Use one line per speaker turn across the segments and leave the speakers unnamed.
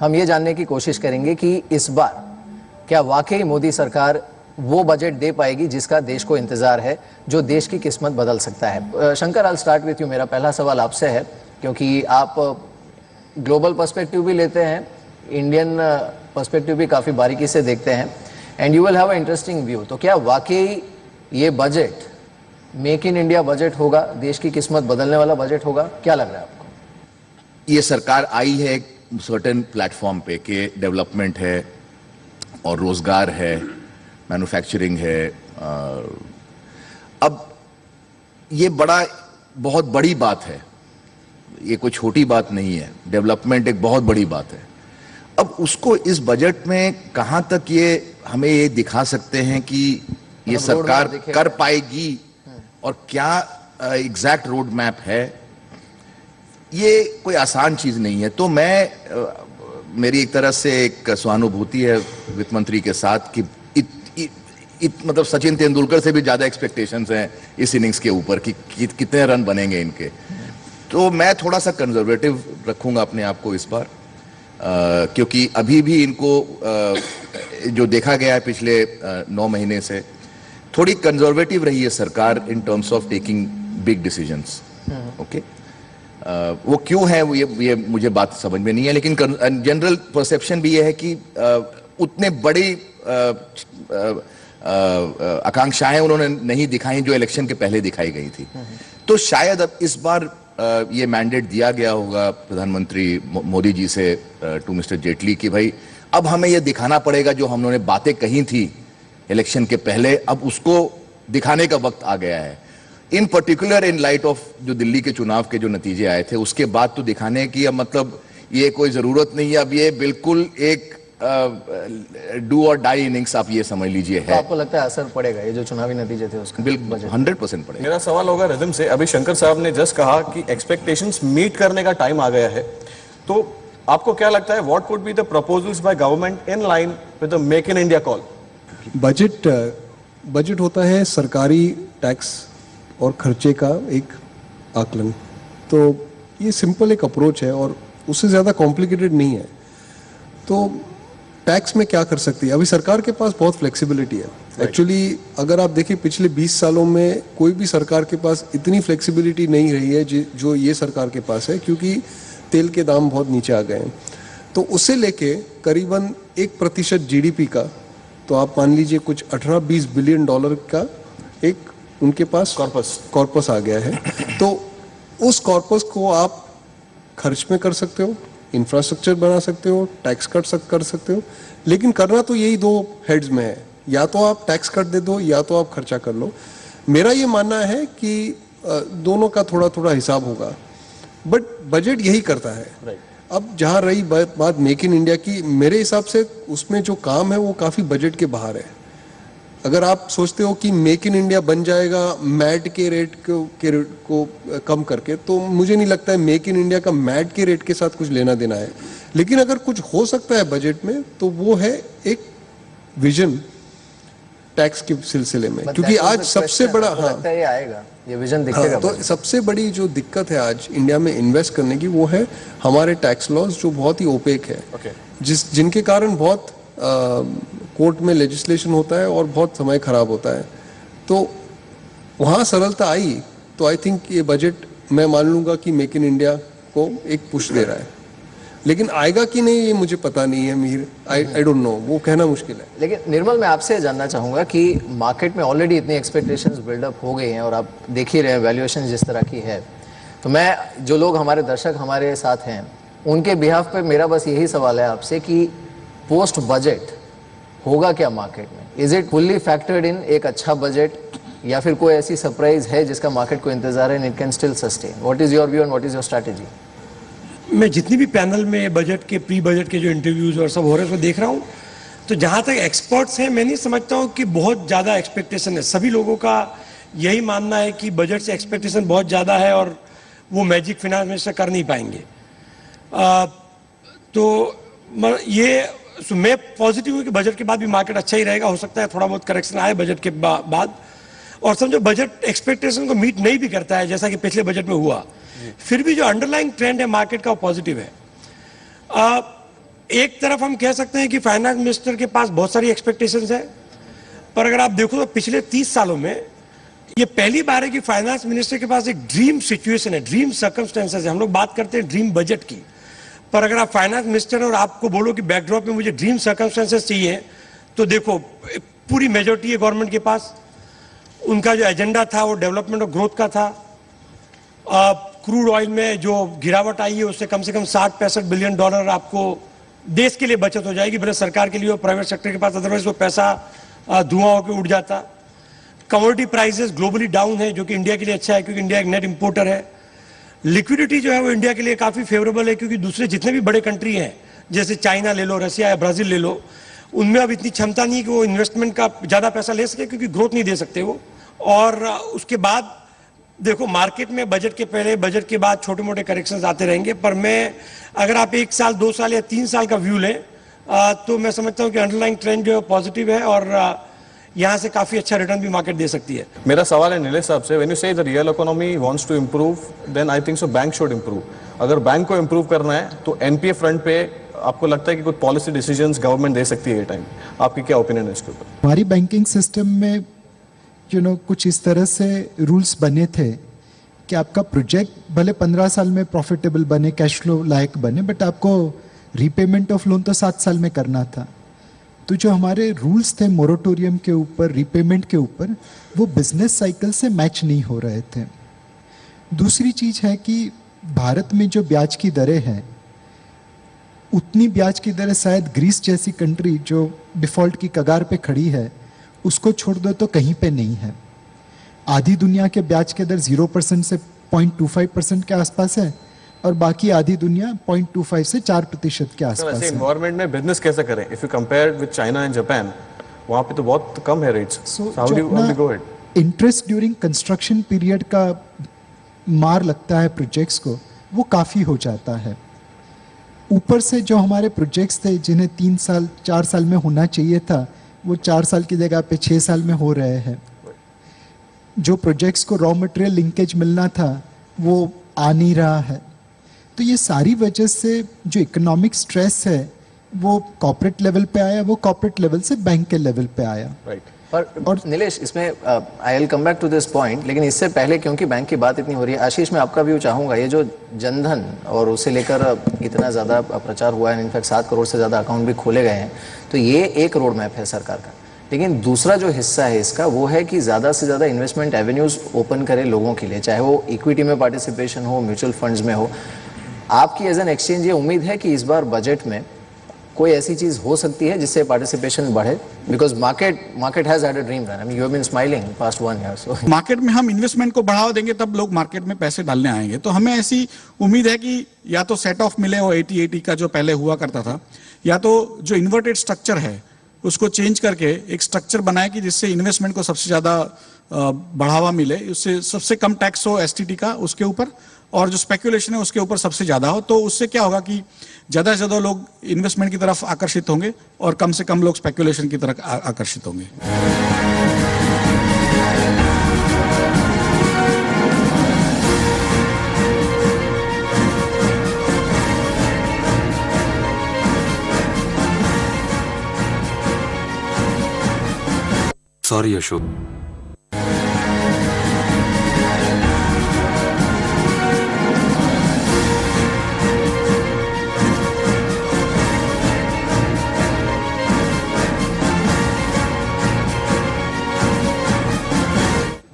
हम ये जानने की कोशिश करेंगे कि इस बार क्या वाकई मोदी सरकार वो बजट दे पाएगी जिसका देश को इंतजार है, जो देश की किस्मत बदल सकता है। Shankar, I will start with you. मेरा पहला सवाल आपसे है, क्योंकि आप ग्लोबल पर्सपेक्टिव भी लेते हैं, इंडियन पर्सपेक्टिव भी काफ़ी बारीकी से देखते हैं, and you will have a interesting view. तो क्या वाकई ये budget make in India budget होगा, देश की किस्मत बदलने वाला बजट होगा? क्या लग रहा है आपको?
ये सरकार आई है एक सर्टेन प्लेटफॉर्म पे कि डेवलपमेंट है और रोजगार है, मैन्युफैक्चरिंग है। अब ये बहुत बड़ी बात है, ये कोई छोटी बात नहीं है। डेवलपमेंट एक बहुत बड़ी बात है। अब उसको इस बजट में कहां तक ये हमें ये दिखा सकते हैं कि ये सरकार कर पाएगी और क्या एग्जैक्ट रोड मैप है, ये कोई आसान चीज नहीं है। तो मेरी एक तरह से एक सहानुभूति है वित्त मंत्री के साथ कि मतलब सचिन तेंदुलकर से भी ज्यादा एक्सपेक्टेशंस हैं इस इनिंग्स के ऊपर कि कितने रन बनेंगे इनके। तो मैं थोड़ा सा कंजर्वेटिव रखूंगा अपने आप को इस बार, क्योंकि अभी भी इनको जो देखा गया है पिछले 9 महीने से, थोड़ी कंजर्वेटिव रही है सरकार in terms of taking big decisions. Okay, वो क्यों है ये मुझे बात समझ में नहीं है, लेकिन जनरल परसेप्शन भी ये है कि उतने बड़ी आकांक्षाएं उन्होंने नहीं दिखाई जो इलेक्शन के पहले दिखाई गई थी। तो शायद अब इस बार ये मैंडेट दिया गया होगा प्रधानमंत्री मोदी जी से टू मिस्टर जेटली कि भाई अब हमें ये दिखाना पड़ेगा जो हम लोगों ने बातें कही थी इलेक्शन के पहले, अब उसको दिखाने का वक्त आ गया है। इन पर्टिकुलर इन लाइट ऑफ जो दिल्ली के चुनाव के जो नतीजे आए थे उसके बाद तो दिखाने की अब मतलब ये कोई जरूरत नहीं है। अब ये बिल्कुल एक डू और डाई इनिंग्स आप ये समझ लीजिए है।
तो आपको लगता है असर पड़ेगा ये जो चुनावी नतीजे थे उसका?
बिल्कुल 100% पड़ेगा।
मेरा सवाल होगा रिदम से। अभी शंकर साहब ने जस्ट कहा कि एक्सपेक्टेशंस मीट करने का टाइम आ गया है, तो आपको क्या लगता है what could be the proposals by government in line with the make in India call?
Budget होता है सरकारी टैक्स और खर्चे का एक आकलन। तो ये सिंपल एक अप्रोच है और उससे ज़्यादा कॉम्प्लिकेटेड नहीं है। तो टैक्स में क्या कर सकती है? अभी सरकार के पास बहुत फ्लेक्सिबिलिटी है। एक्चुअली अगर आप देखिए पिछले 20 सालों में कोई भी सरकार के पास इतनी फ्लेक्सिबिलिटी नहीं रही है जो ये सरकार के पास है, क्योंकि तेल के दाम बहुत नीचे आ गए हैं। तो उससे लेके करीबन 1% जीडीपी का, तो आप मान लीजिए कुछ 18-20 बिलियन डॉलर का एक उनके पास कॉर्पस आ गया है। तो उस कॉर्पस को आप खर्च में कर सकते हो, इंफ्रास्ट्रक्चर बना सकते हो, टैक्स कट कर सकते हो, लेकिन करना तो यही 2 हेड्स में है, या तो आप टैक्स कट दे दो या तो आप खर्चा कर लो। मेरा ये मानना है कि दोनों का थोड़ा थोड़ा हिसाब होगा, बट बजट यही करता है। अब जहां रही बात मेक इन इंडिया की, मेरे हिसाब से उसमें जो काम है वो काफी बजट के बाहर है। अगर आप सोचते हो कि मेक इन इंडिया बन जाएगा मैट के रेट को कम करके, तो मुझे नहीं लगता है मेक इन इंडिया का मैट के रेट के साथ कुछ लेना देना है। लेकिन अगर कुछ हो सकता है बजट में तो वो है एक विजन टैक्स के सिलसिले में, क्योंकि आज सबसे बड़ा
ये आएगा, ये विजन दिखेगा।
तो सबसे बड़ी जो दिक्कत है आज इंडिया में इन्वेस्ट करने की वो है हमारे टैक्स लॉज जो बहुत ही ओपेक है, जिनके कारण बहुत कोर्ट में लेजिस्लेशन होता है और बहुत समय खराब होता है। तो वहाँ सरलता आई तो आई थिंक ये बजट मैं मान लूंगा कि मेक इन इंडिया को एक पुश दे रहा है। लेकिन आएगा कि नहीं ये मुझे पता नहीं है मीर, आई डोंट नो, वो कहना मुश्किल है।
लेकिन निर्मल, मैं आपसे जानना चाहूँगा कि मार्केट में ऑलरेडी इतनी एक्सपेक्टेशंस बिल्डअप हो गई हैं और आप देख ही रहे हैं वैल्यूएशन जिस तरह की है। तो मैं, जो लोग हमारे दर्शक हमारे साथ हैं, उनके बिहाफ पे मेरा बस यही सवाल है आपसे कि पोस्ट बजट होगा क्या मार्केट में? इज इट फुल्ली फैक्टर्ड इन एक अच्छा बजट, या फिर कोई ऐसी सरप्राइज है जिसका मार्केट को इंतजार है, it can still sustain? What is your view and what is your strategy?
मैं जितनी भी पैनल में बजट के प्री बजट के जो इंटरव्यूज और सब हो रहे हैं उसको देख रहा हूँ, तो जहाँ तक एक्सपर्ट्स हैं मैं नहीं समझता हूँ कि बहुत ज़्यादा एक्सपेक्टेशन है। सभी लोगों का यही मानना है कि बजट से एक्सपेक्टेशन बहुत ज़्यादा है और वो मैजिक फिनांस मिनिस्टर कर नहीं पाएंगे। तो मैं पॉजिटिव हूँ कि बजट के बाद भी मार्केट अच्छा ही रहेगा। हो सकता है थोड़ा बहुत करेक्शन आए बजट के बाद, और समझो बजट एक्सपेक्टेशन को मीट नहीं भी करता है जैसा कि पिछले बजट में हुआ, फिर भी जो अंडरलाइंग ट्रेंड है मार्केट का वो पॉजिटिव है। एक तरफ हम कह सकते हैं कि फाइनेंस मिनिस्टर के पास बहुत सारी एक्सपेक्टेशंस है, पर अगर आप देखो तो पिछले 30 सालों में ये पहली बार है कि फाइनेंस मिनिस्टर के पास एक ड्रीम सिचुएशन है, ड्रीम सर्कमस्टेंसेस है। हम लोग बात करते हैं ड्रीम बजट की, पर अगर आप फाइनेंस मिनिस्टर और आपको बोलो कि बैकड्रॉप में मुझे ड्रीम सर्कमस्टेंसेस चाहिए, तो देखो पूरी मेजोरिटी है गवर्नमेंट के पास। उनका जो एजेंडा था वो डेवलपमेंट और ग्रोथ का था। क्रूड ऑयल में जो गिरावट आई है उससे कम से कम 60-65 बिलियन डॉलर आपको देश के लिए बचत हो जाएगी, भले सरकार के लिए और प्राइवेट सेक्टर के पास, अदरवाइज वो पैसा धुआं होकर उड़ जाता। कमोडिटी प्राइसेस ग्लोबली डाउन है, जो कि इंडिया के लिए अच्छा है क्योंकि इंडिया एक नेट इंपोर्टर है। लिक्विडिटी जो है वो इंडिया के लिए काफी फेवरेबल है, क्योंकि दूसरे जितने भी बड़े कंट्री हैं, जैसे चाइना ले लो, रशिया या ब्राजील ले लो, उनमें अब इतनी क्षमता नहीं कि वो इन्वेस्टमेंट का ज्यादा पैसा ले सके, क्योंकि ग्रोथ नहीं दे सकते वो। और उसके बाद देखो मार्केट में बजट के पहले बजट के बाद छोटे मोटे करेक्शंस आते रहेंगे, पर मैं अगर आप 1 साल 2 साल या 3 साल का व्यू लें तो मैं समझता हूं कि अंडरलाइंग ट्रेंड जो है पॉजिटिव है और यहां से काफी अच्छा रिटर्न भी मार्केट दे सकती है।
मेरा सवाल है नीलेश साहब से, when you say the real economy wants to improve, then I think so bank should improve. अगर बैंक को इंप्रूव करना है तो एनपीए फ्रंट पे आपको लगता है कि कुछ पॉलिसी डिसीजंस गवर्नमेंट दे सकती है ये टाइम? आपकी क्या ओपिनियन है इसके ऊपर?
हमारी बैंकिंग सिस्टम में कुछ इस तरह से रूल्स बने थे कि आपका प्रोजेक्ट भले 15 साल में प्रॉफिटेबल बने, कैश फ्लो लायक बने, बट आपको रीपेमेंट ऑफ लोन तो 7 साल में करना था। तो जो हमारे रूल्स थे मोरेटोरियम के ऊपर, रीपेमेंट के ऊपर, वो बिजनेस साइकिल से मैच नहीं हो रहे थे। दूसरी चीज है कि भारत में जो ब्याज की दरें हैं, उतनी ब्याज की दरें शायद ग्रीस जैसी कंट्री जो डिफॉल्ट की कगार पे खड़ी है उसको छोड़ दो तो कहीं पे नहीं है। आधी दुनिया के ब्याज के दर 0% से 0.25% के आसपास है और बाकी आधी दुनिया 0.25 से 4% के आसपास
ऐसे
है।
एनवायरनमेंट में बिजनेस कैसे करें? If you compare with China and Japan, वहां पे तो बहुत कम है rates.
So,
how do you go it?
Interest during construction period का मार लगता है प्रोजेक्ट्स को, वो काफ़ी हो जाता है। ऊपर से जो हमारे प्रोजेक्ट्स थे जिन्हें 3 साल 4 साल में होना चाहिए था, वो 4 साल की जगह पे 6 साल में हो रहे हैं। जो प्रोजेक्ट्स को रॉ मटेरियल लिंकेज मिलना था वो आ नहीं रहा है। तो ये सारी वजह से जो इकोनॉमिक स्ट्रेस है वो कॉर्पोरेट लेवल पे आया, वो कॉर्पोरेट लेवल से बैंक के लेवल पे आया।
राइट।
और नीलेश, इसमें I will come back to this point, लेकिन इससे पहले क्योंकि बैंक की बात इतनी हो रही है, आशीष मैं आपका व्यू चाहूंगा। ये जो जनधन और उसे लेकर इतना ज़्यादा प्रचार हुआ है, इनफैक्ट 7 करोड़ से ज़्यादा अकाउंट भी खोले गए हैं, तो ये एक रोड मैप है सरकार का। लेकिन दूसरा जो हिस्सा है इसका वो है कि ज़्यादा से ज़्यादा इन्वेस्टमेंट एवेन्यूज़ ओपन करें लोगों के लिए, चाहे वो इक्विटी में पार्टिसिपेशन हो, म्यूचुअल फंड्स में हो। आपकी एज एन एक्सचेंज ये उम्मीद है कि इस बार बजट में कोई ऐसी चीज हो सकती है जिससे पार्टिसिपेशन बढ़े? Because market has had a dream run. I mean you have been smiling past 1 year. So
market में हम इन्वेस्टमेंट को बढ़ावा देंगे तब लोग मार्केट में पैसे डालने आएंगे। तो हमें ऐसी उम्मीद है कि या तो सेट ऑफ मिले वो 80-80 का जो पहले हुआ करता था, या तो जो इन्वर्टेड स्ट्रक्चर है उसको चेंज करके एक स्ट्रक्चर बनाए कि जिससे इन्वेस्टमेंट को सबसे ज्यादा बढ़ावा मिले, उससे सबसे कम टैक्स हो एसटीटी का उसके ऊपर, और जो स्पेकुलेशन है उसके ऊपर सबसे ज्यादा हो। तो उससे क्या होगा कि ज्यादा से ज्यादा लोग इन्वेस्टमेंट की तरफ आकर्षित होंगे और कम से कम लोग स्पेकुलेशन की तरफ आकर्षित होंगे।
सॉरी अशोक।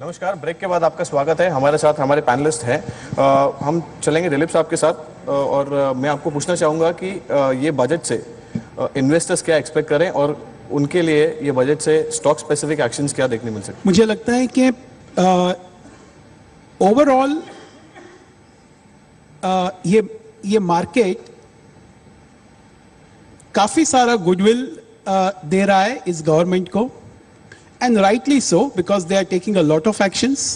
नमस्कार, ब्रेक के बाद आपका स्वागत है। हमारे साथ हमारे पैनलिस्ट हैं। हम चलेंगे दिलीप साहब के साथ और मैं आपको पूछना चाहूँगा कि ये बजट से इन्वेस्टर्स क्या एक्सपेक्ट करें और उनके लिए ये बजट से स्टॉक स्पेसिफिक एक्शंस क्या देखने मिल सकते हैं?
मुझे लगता है कि ओवरऑल ये मार्केट काफी सारा गुडविल दे रहा है इस गवर्नमेंट को, and rightly so, because they are taking a lot of actions.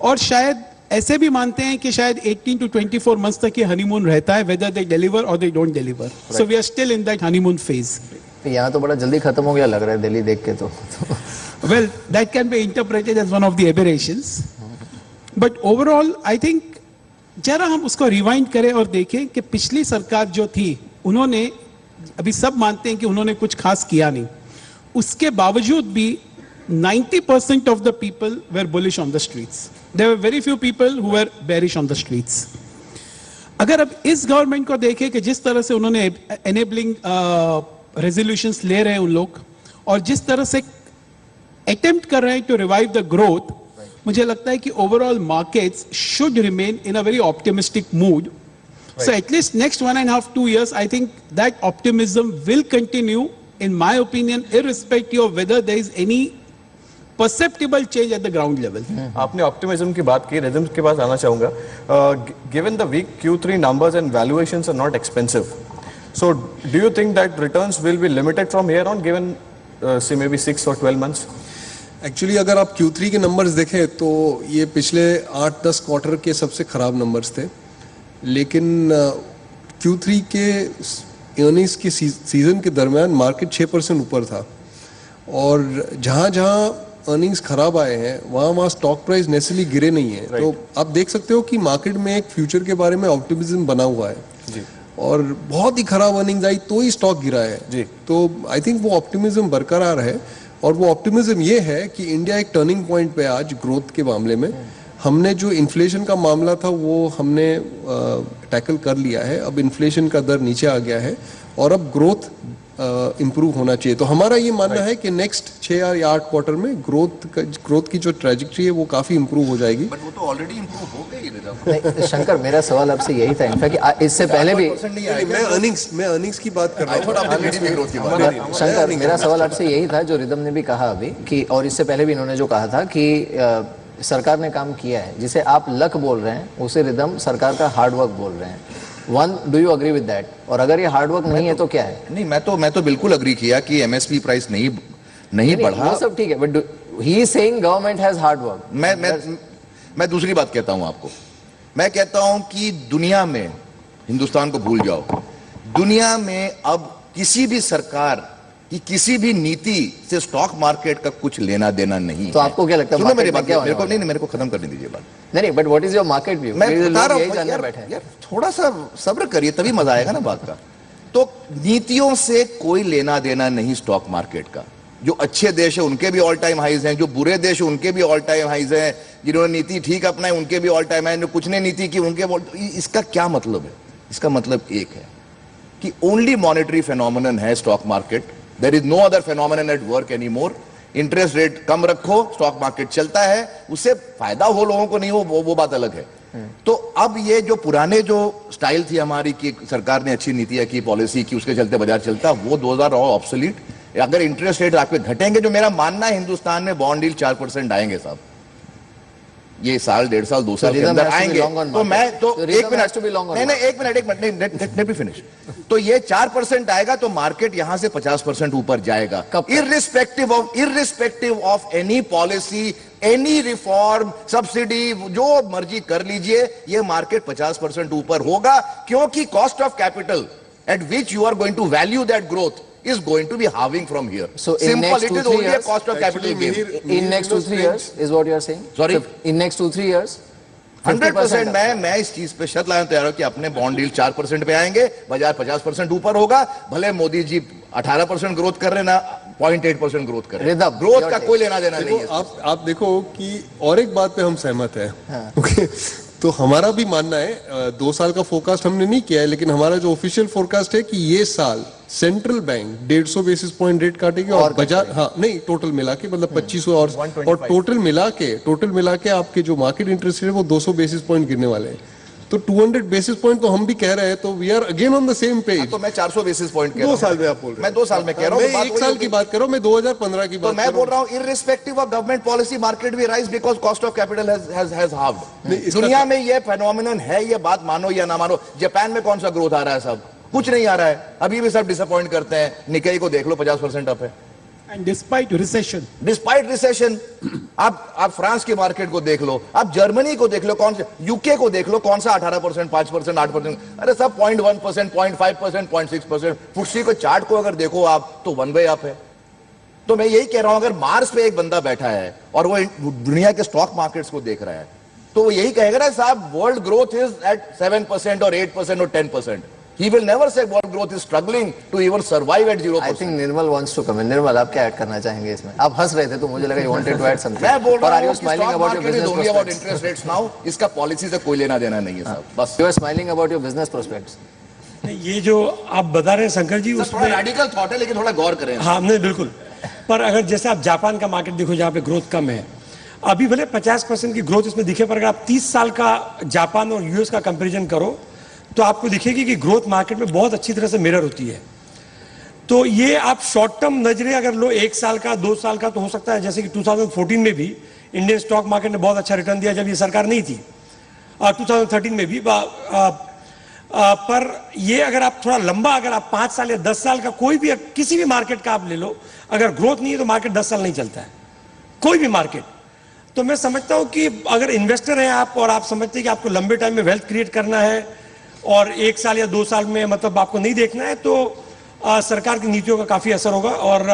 और शायद ऐसे भी मानते हैं कि शायद 18 to 24 मंथ्स तक ये हनीमून रहता है, weather they deliver or they don't deliver. So we are still in that honeymoon phase.
यहाँ तो बड़ा जल्दी खत्म हो गया लग रहा है दिल्ली देख के तो।
Well, that can be interpreted as one of the aberrations. But overall, I think जरा हम उसको रिवाइंड करें और देखें कि पिछली सरकार जो थी उन्होंने, अभी सब मानते हैं कि उन्होंने कुछ खास किया नहीं, उसके बावजूद भी 90% of the people were bullish on the streets. There were very few people who were bearish on the streets. अगर अब इस गवर्नमेंट को देखें कि जिस तरह से उन्होंने एनेबलिंग रेजोल्यूशंस ले रहे हैं उन लोग, और जिस तरह से अटेम्प्ट कर रहे हैं टू रिवाइव द ग्रोथ, मुझे लगता है कि overall markets should remain in a very optimistic mood. So at least next 1.5-2 years, I think that optimism will continue, in my opinion, irrespective of whether there is any perceptible change at the ground level.
आपने optimism की बात की, रिदम्स के पास आना चाहूंगा. Given the weak Q3 numbers and valuations are not expensive, so do you think that returns will be limited from here on, given say maybe 6 or 12 months?
Actually अगर आप Q3 के नंबर्स देखें तो ये पिछले 8-10 क्वार्टर के सबसे खराब नंबर्स थे, लेकिन Q3 के अर्निंग्स के सीजन के दरमियान मार्केट 6% ऊपर था, और जहाँ जहाँ अर्निंग्स खराब आए हैं वहाँ स्टॉक प्राइस नेसेसरली गिरे नहीं है. तो आप देख सकते हो कि मार्केट में एक फ्यूचर के बारे में ऑप्टिमिज्म बना हुआ है
जी.
और बहुत ही खराब अर्निंग्स आई तो ही स्टॉक गिरा है
जी.
तो आई थिंक वो ऑप्टिमिज्म बरकरार है, और वो ऑप्टिमिज्म ये है कि इंडिया एक टर्निंग पॉइंट पे आज ग्रोथ के मामले में. हमने जो इन्फ्लेशन का मामला था वो हमने टैकल कर लिया है. अब इन्फ्लेशन का दर नीचे आ गया है और अब ग्रोथ इम्प्रूव होना चाहिए. तो हमारा ये मानना है कि नेक्स्ट 6 या 8 क्वार्टर में ग्रोथ की जो ट्रेजेक्टरी है वो काफी इम्प्रूव हो जाएगी.
बट वो तो ऑलरेडी इम्प्रूव हो गई.
नहीं शंकर, मेरा सवाल आपसे यही था इनफैक्ट, इससे पहले भी
मैं अर्निंग्स की बात कर रहा हूँ.
शंकर, मेरा सवाल आपसे यही था जो रिदम ने भी कहा अभी कि, और इससे पहले भी इन्होंने जो कहा था कि सरकार ने काम किया है, जिसे आप लक बोल रहे हैं उसे रिदम सरकार का हार्डवर्क बोल रहे हैं. One, do you agree with that? और अगर ये हार्डवर्क नहीं है तो क्या है?
नहीं, मैं तो बिल्कुल अग्री किया कि एमएसपी प्राइस नहीं बढ़ा.
वो सब ठीक है, but he is saying government has hard work.
मैं दूसरी बात कहता हूं आपको. मैं कहता हूं कि दुनिया में, हिंदुस्तान को भूल जाओ, दुनिया में अब किसी भी सरकार कि किसी भी नीति से स्टॉक मार्केट का कुछ लेना देना नहीं.
तो आपको क्या लगता है?
मेरे को खत्म करने दीजिए बात.
नहीं, but what is your market view?
मैं बता रहा हूं यार, थोड़ा सा सब्र करिए तभी मजा आएगा ना बात का. तो नीतियों से कोई लेना देना नहीं स्टॉक मार्केट का. जो अच्छे देश है उनके भी ऑल टाइम हाइज हैं, जो बुरे देश है उनके भी ऑल टाइम हाइज हैं, जिन्होंने नीति ठीक अपनाई उनके भी ऑल टाइम है, जो कुछ ने नीति की उनके. इसका क्या मतलब है? इसका मतलब एक है कि ओनली मॉनेटरी फेनोमेनन है stock market. There is no other phenomenon at work anymore. Interest rate कम रखो, स्टॉक मार्केट चलता है, उससे फायदा हो लोगों को नहीं हो वो बात अलग है. तो अब ये जो पुराने जो स्टाइल थी हमारी कि सरकार ने अच्छी नीतियां की, पॉलिसी की, उसके चलते बाजार चलता, वो 2000 ऑब्सोलीट. अगर इंटरेस्ट रेट आपके घटेंगे, जो मेरा मानना है हिंदुस्तान में बॉन्ड यील्ड 4% आएंगे साहब, ये साल 1.5 साल 2 साल के अंदर आएंगे. तो मैं तो एक मिनट लेट मी फिनिश. तो ये 4% आएगा तो मार्केट यहां से 50% ऊपर जाएगा, irrespective of any policy, any reform, subsidy, जो मर्जी कर लीजिए, ये मार्केट 50% ऊपर होगा, क्योंकि cost of capital at which you are going to value that growth is going to be halving from here.
So in
simple,
next
it
2-3
is only
years,
a cost of capital gain.
In next 2-3 years is what you are saying?
Sorry?
So in next 2-3 years
100% मैं इस चीज पे शर्त लाने तैयार हूं कि अपने बॉन्ड डील 4% पे आएंगे, बाजार 50% ऊपर होगा. भले मोदी जी 18% ग्रोथ कर रहे ना 0.8% ग्रोथ कर रहे हैं, ग्रोथ का कोई लेना देना नहीं है.
आप देखो कि और एक बात पे हम सहमत हैं. ओके, तो हमारा भी मानना है, 2 साल का फोरकास्ट हमने नहीं किया है, लेकिन हमारा जो ऑफिशियल फोरकास्ट है कि ये साल central bank 150 basis point rate काटेगी और बाजार, हाँ नहीं, टोटल मिला के मतलब 2500 और टोटल मिला के आपके जो मार्केट इंटरेस्ट है वो 200 बेसिस पॉइंट गिरने वाले हैं. तो 200 बेसिस पॉइंट तो हम भी कह रहे हैं, तो we are again on the same page.
तो मैं 400 बेसिस पॉइंट कह रहा हूं.
2 साल में आप बोल रहे हैं.
मैं 2 साल में कह रहा हूं.
मैं 1 साल की बात कर रहा हूं, मैं 2015 की बात.
तो मैं बोल रहा हूं irrespective of government policy market भी rise because cost of capital has halved. दुनिया में ये फेनोमेनन है, ये बात मानो या ना मानो. जापान में कौन सा ग्रोथ आ रहा है साहब? कुछ नहीं आ रहा है. अभी भी सब डिसअपॉइंट करते हैं. निकाई को देख लो 50% अप है.
And despite recession, आप फ्रांस के मार्केट को देख लो, आप जर्मनी को देख लो, कौन से यूके को देख लो, कौन सा 18%, 5%, 8%, अरे सब 0.1%, 0.5%, 0.6%. फुट्सी को चार्ट को अगर देखो आप तो 1 वे अप है. तो मैं यही कह रहा हूं, अगर मार्स पे एक बंदा बैठा है और वो दुनिया के स्टॉक मार्केट्स को देख रहा है, तो वो यही कहेगा ना साहब, वर्ल्ड ग्रोथ इज एट 7% और 8% और 10%.
He will never say world growth is struggling to even survive at 0%.
I think Nirmal wants to come in. Nirmal, आप क्या ऐड करना चाहेंगे इसमें? आप हंस रहे थे तो मुझे लगा you wanted to add something.
मैं बोल रहा
और आर
हूं
यू
कि
smiling
stock
about your
market is
business
only about
prospects?
interest rates now. इसका पॉलिसी से कोई लेना देना नहीं है साहब, बस।
You are smiling about your business prospects.
ये जो आप बता रहे हैं शंकर जी,
थोड़ा
उसमें
रेडिकल थॉट है, लेकिन थोड़ा गौर करें।
हाँ नहीं बिल्कुल। पर अगर जैसे आप जापान का मार्केट देखो जहाँ पे ग्रोथ कम है, अभी भले 50% की ग्रोथ इसमें दिखे, पर अगर आप 30 साल का जापान और यूएस का कंपैरिजन करो तो आपको दिखेगी कि ग्रोथ मार्केट में बहुत अच्छी तरह से मिरर होती है। तो ये आप शॉर्ट टर्म नजरे अगर लो, 1 साल का 2 साल का, तो हो सकता है जैसे कि 2014 में भी इंडियन स्टॉक मार्केट ने बहुत अच्छा रिटर्न दिया जब ये सरकार नहीं थी, 2013 में भी। पर ये अगर आप थोड़ा लंबा, अगर आप 5 साल या 10 साल का कोई भी किसी भी मार्केट का आप ले लो, अगर ग्रोथ नहीं है तो मार्केट 10 साल नहीं चलता है, कोई भी मार्केट। तो मैं समझता हूं कि अगर इन्वेस्टर हैं आप और आप समझते हैं कि आपको लंबे टाइम में वेल्थ क्रिएट करना है और 1 साल या 2 साल में मतलब आपको नहीं देखना है, तो सरकार की नीतियों का काफी असर होगा। और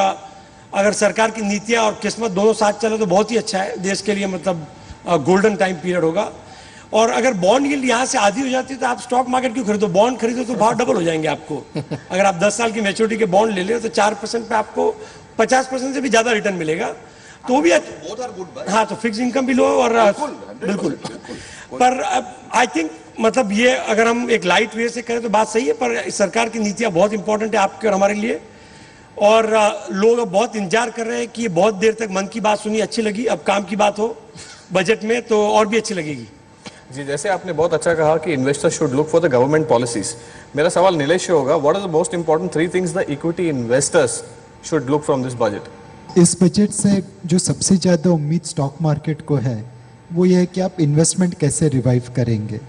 अगर सरकार की नीतियां और किस्मत दोनों साथ चले तो बहुत ही अच्छा है देश के लिए, मतलब गोल्डन टाइम पीरियड होगा। और अगर बॉन्ड यील्ड यहाँ से आधी हो जाती है तो आप स्टॉक मार्केट क्यों खरीदो? बॉन्ड खरीदो तो भाव डबल हो जाएंगे आपको। अगर आप 10 साल की मैच्योरिटी के बॉन्ड ले ले तो 4% पे आपको 50% से भी ज्यादा रिटर्न मिलेगा, तो भी हाँ, तो फिक्स इनकम भी लो और बिल्कुल। पर आई थिंक मतलब ये अगर हम एक लाइट वे से करें तो बात सही है, पर सरकार की नीतियां बहुत इंपॉर्टेंट है आपके और हमारे लिए। और लोग अब बहुत इंतजार कर रहे हैं कि बहुत देर तक मन की बात सुनी, अच्छी लगी, अब काम की बात हो बजट में तो और भी अच्छी लगेगी।
जी, जैसे आपने बहुत अच्छा कहा कि investors should look for the government policies. मेरा सवाल नीलेश से होगा, what are the most important 3 things the equity investors should look from this budget?
इस बजट से जो सबसे ज़्यादा उम्मीद स्टॉक मार्केट को है वो ये है कि आप इन्वेस्टमेंट कैसे रिवाइव करेंगे।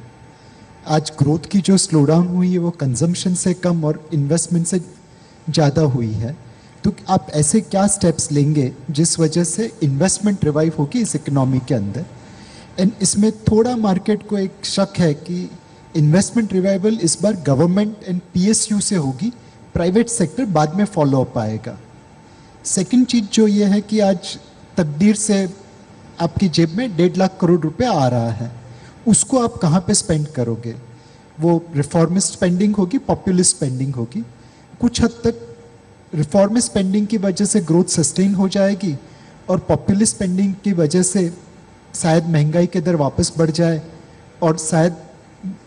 आज ग्रोथ की जो स्लो डाउन हुई है वो कंजम्पशन से कम और इन्वेस्टमेंट से ज़्यादा हुई है, तो आप ऐसे क्या स्टेप्स लेंगे जिस वजह से इन्वेस्टमेंट रिवाइव होगी इस इकोनॉमी के अंदर। एंड इसमें थोड़ा मार्केट को एक शक है कि इन्वेस्टमेंट रिवाइवल इस बार गवर्नमेंट एंड पीएसयू से होगी, प्राइवेट सेक्टर बाद में फॉलो अप आएगा। सेकंड चीज़ जो ये है कि आज तकदीर से आपकी जेब में 1.5 लाख करोड़ रुपए आ रहा है, उसको आप कहाँ पे स्पेंड करोगे? वो रिफॉर्मिस्ट स्पेंडिंग होगी, पॉपुलिस्ट स्पेंडिंग होगी। कुछ हद तक रिफॉर्मिस्ट स्पेंडिंग की वजह से ग्रोथ सस्टेन हो जाएगी और पॉपुलिस्ट स्पेंडिंग की वजह से शायद महंगाई की दर वापस बढ़ जाए और शायद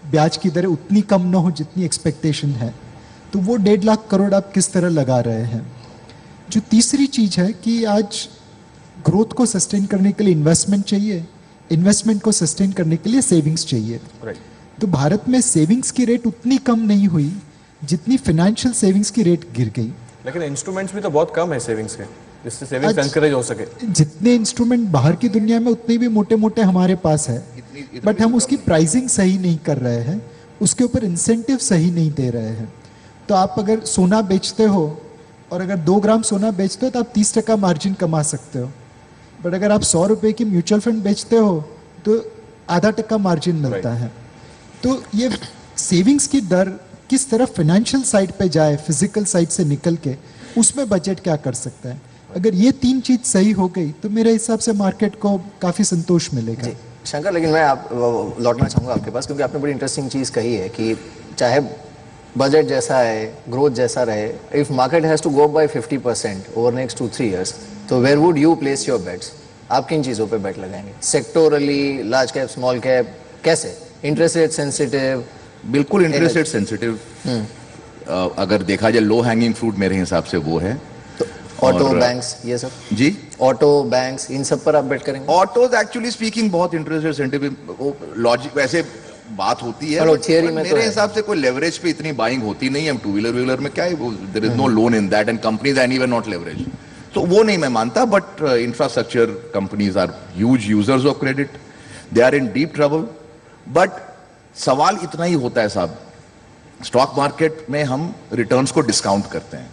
ब्याज की दरें उतनी कम ना हो जितनी एक्सपेक्टेशन है। तो वो 1.5 लाख करोड़ आप किस तरह लगा रहे हैं? जो तीसरी चीज़ है कि आज ग्रोथ को सस्टेन करने के लिए इन्वेस्टमेंट चाहिए, इन्वेस्टमेंट को सस्टेन करने के लिए सेविंग्स चाहिए। तो भारत में सेविंग्स की रेट उतनी कम नहीं हुई जितनी फाइनेंशियल सेविंग्स की रेट गिर गई।
लेकिन इंस्ट्रूमेंट्स भी तो बहुत कम है सेविंग्स के, जिससे सेविंग्स एनकरेज हो सके।
जितने इंस्ट्रूमेंट बाहर की दुनिया में उतने भी मोटे मोटे हमारे पास है, बट हम उसकी प्राइसिंग सही नहीं कर रहे हैं, उसके ऊपर इंसेंटिव सही नहीं दे रहे हैं। तो आप अगर सोना बेचते हो और अगर 2 ग्राम सोना बेचते हो तो आप 30% मार्जिन कमा सकते हो, बट अगर आप 100 रुपए की म्यूचुअल फंड बेचते हो तो आधा टका मार्जिन मिलता है। तो ये सेविंग्स की दर किस तरह फाइनेंशियल साइड पे जाए, फिजिकल साइड से निकल के, उसमें बजट क्या कर सकता है। अगर ये 3 चीज सही हो गई तो मेरे हिसाब से मार्केट को काफी संतोष मिलेगा।
शंकर, लेकिन मैं आप लौटना चाहूँगा आपके पास, क्योंकि आपने बड़ी इंटरेस्टिंग चीज़ कही है कि चाहे बजट जैसा है, ग्रोथ जैसा रहे, if market has to go by 50% over next 2-3 years, तो where would you place your bets? आप किन चीज़ों पे बेट लगाएंगे? Sectorally, large cap, small cap, कैसे? Interest rate sensitive?
बिल्कुल इंटरेस्ट रेट सेंसिटिव। अगर देखा जाए लो हैंगिंग फ्रूट मेरे हिसाब से वो है।
ऑटो, बैंक्स, ये सब?
जी,
ऑटो, बैंक्स, इन सब पर आप बेट करेंगे?
ऑटोज एक्चुअली स्पीकिंग बहुत इंटरेस्ट रेट सेंसिटिव, लॉजिक वैसे बात होती है,
थियरी में
मेरे हिसाब से कोई लेवरेज पे इतनी बाइंग होती नहीं है। 2 व्हीलर में क्या है, there is no loan in that and companies anyway not leverage, तो वो नहीं मैं मानता। But infrastructure companies are huge users of credit, they are in deep trouble. But सवाल इतना ही होता है साहब, स्टॉक मार्केट में हम रिटर्न्स को डिस्काउंट करते हैं,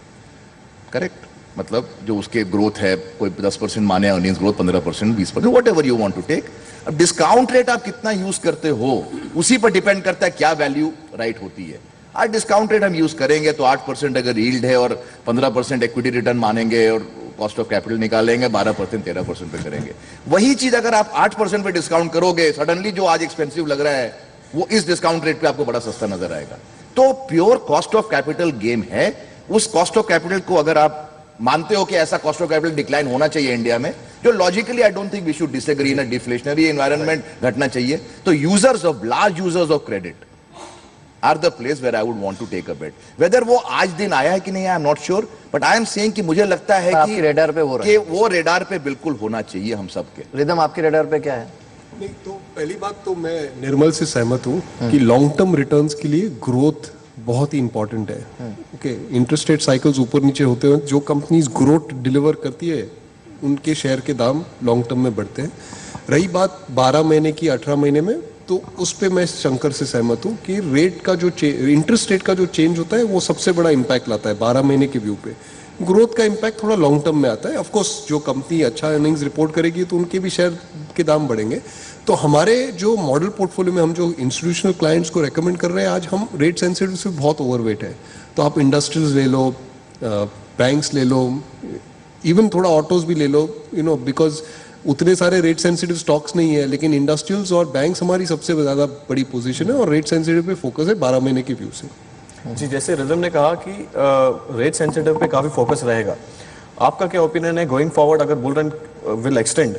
करेक्ट? मतलब जो उसके ग्रोथ है, कोई 10% माने earnings growth, 15%, 20%, whatever you want to take. अब डिस्काउंट रेट आप कितना यूज करते हो उसी पर डिपेंड करता है क्या वैल्यू राइट होती है। आज डिस्काउंट रेट हम यूज करेंगे तो 8% अगर यील्ड है और 15% इक्विटी रिटर्न मानेंगे और कॉस्ट ऑफ कैपिटल निकालेंगे, 12% 13% पे करेंगे। वही चीज अगर आप 8% पे डिस्काउंट करोगे, सडनली जो आज एक्सपेंसिव लग रहा है वो इस डिस्काउंट रेट पे आपको बड़ा सस्ता नजर आएगा। तो pure cost of capital game है। उस कॉस्ट ऑफ कैपिटल को अगर आप मानते हो कि ऐसा कॉस्ट ऑफ कैपिटल डिक्लाइन होना चाहिए इंडिया में, जो logically I don't think we should disagree, in a deflationary environment घटना चाहिए, तो users of large users of credit are the place where I would want to take a bet. Whether वो आज दिन आया है कि नहीं, I am not sure, but I am saying कि मुझे लगता है
आपकी
कि
रेडार पे वो
कि वो रेडार पे बिल्कुल होना चाहिए हम सबके।
रिदम, आपके रेडार पे क्या है?
नहीं, तो पहली बात तो मैं निर्मल से सहमत हूँ कि लॉन्ग टर्म रिटर्न्स के लिए ग्रोथ बहुत ही इंपॉर्टेंट है। ओके, इंटरेस्ट रेट साइकिल्स ऊपर नीचे होते हैं, जो कंपनीज ग्रोथ डिलीवर करती है उनके शेयर के दाम लॉन्ग टर्म में बढ़ते हैं। रही बात 12 महीने की 18 महीने में, तो उस पे मैं शंकर से सहमत हूँ कि रेट का जो इंटरेस्ट रेट का जो चेंज होता है वो सबसे बड़ा इम्पैक्ट लाता है 12 महीने के व्यू पे। ग्रोथ का इम्पैक्ट थोड़ा लॉन्ग टर्म में आता है। ऑफ कोर्स जो कंपनी अच्छा अर्निंग्स रिपोर्ट करेगी तो उनके भी शेयर के दाम बढ़ेंगे। तो हमारे जो मॉडल पोर्टफोलियो में हम जो इंस्टीट्यूशनल क्लाइंट्स को रेकमेंड कर रहे हैं, आज हम रेट सेंसिटिव से बहुत ओवरवेट है। तो आप इंडस्ट्रीज ले लो, बैंक्स ले लो, इवन थोड़ा ऑटोज भी ले लो, बिकॉज उतने सारे रेट सेंसिटिव स्टॉक्स नहीं है, लेकिन इंडस्ट्रियल्स और बैंक्स हमारी सबसे ज़्यादा बड़ी पोजीशन है और रेट सेंसिटिव पे फोकस है 12 महीने के व्यू से।
जी, जैसे रिदम ने कहा कि रेट सेंसिटिव पे काफी फोकस रहेगा, आपका क्या ओपिनियन है गोइंग फॉरवर्ड, अगर बुल रन विल एक्सटेंड,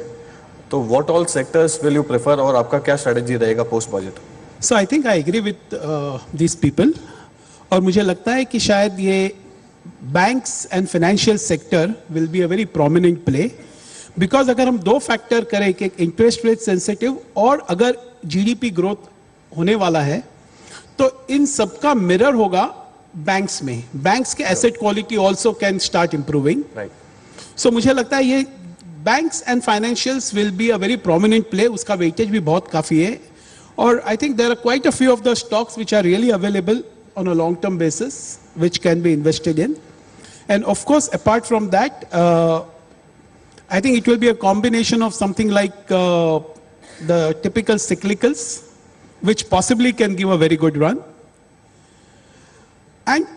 तो what all sectors will you prefer और आपका क्या स्ट्रेटजी रहेगा post budget?
So I think I agree with this people, और मुझे लगता है कि शायद ये banks and financial sector will be a very prominent play, because अगर हम दो फैक्टर करें कि इंटरेस्ट रेट सेंसिटिव और अगर जीडीपी ग्रोथ होने वाला है, तो इन सबका मिरर होगा बैंक्स में। बैंक्स के asset quality also can start improving,
right.
So मुझे लगता है ये banks and financials will be a very prominent play, उसका वेटेज भी बहुत काफी है। और I think there are quite a few of the stocks which are really available on a long term basis which can be invested in, and of course apart from that I think it will be a combination of something like the typical cyclicals which possibly can give a very good run. And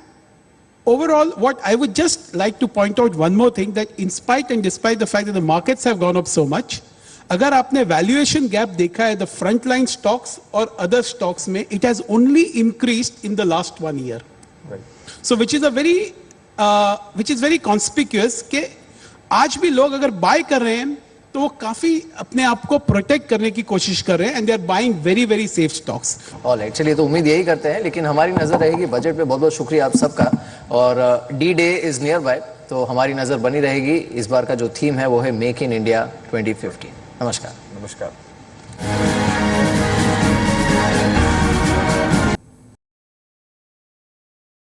overall, what I would just like to point out one more thing, that in spite and despite the fact that the markets have gone up so much, अगर आपने valuation gap देखा है the front line stocks और other stocks में, it has only increased in the last 1 year, so which is very conspicuous कि आज भी लोग अगर बाय कर रहे हैं तो वो काफी अपने आप को प्रोटेक्ट करने की कोशिश कर रहे हैं, and they are buying very very safe stocks.
Alright, चलिए तो उम्मीद यही करते हैं, लेकिन हमारी नजर रहेगी बजट पे। बहुत बहुत शुक्रिया आप सबका, और D day is near by, तो हमारी नजर बनी रहेगी। इस बार का जो थीम है वो है मेक इन इंडिया 2050। नमस्कार।
नमस्कार।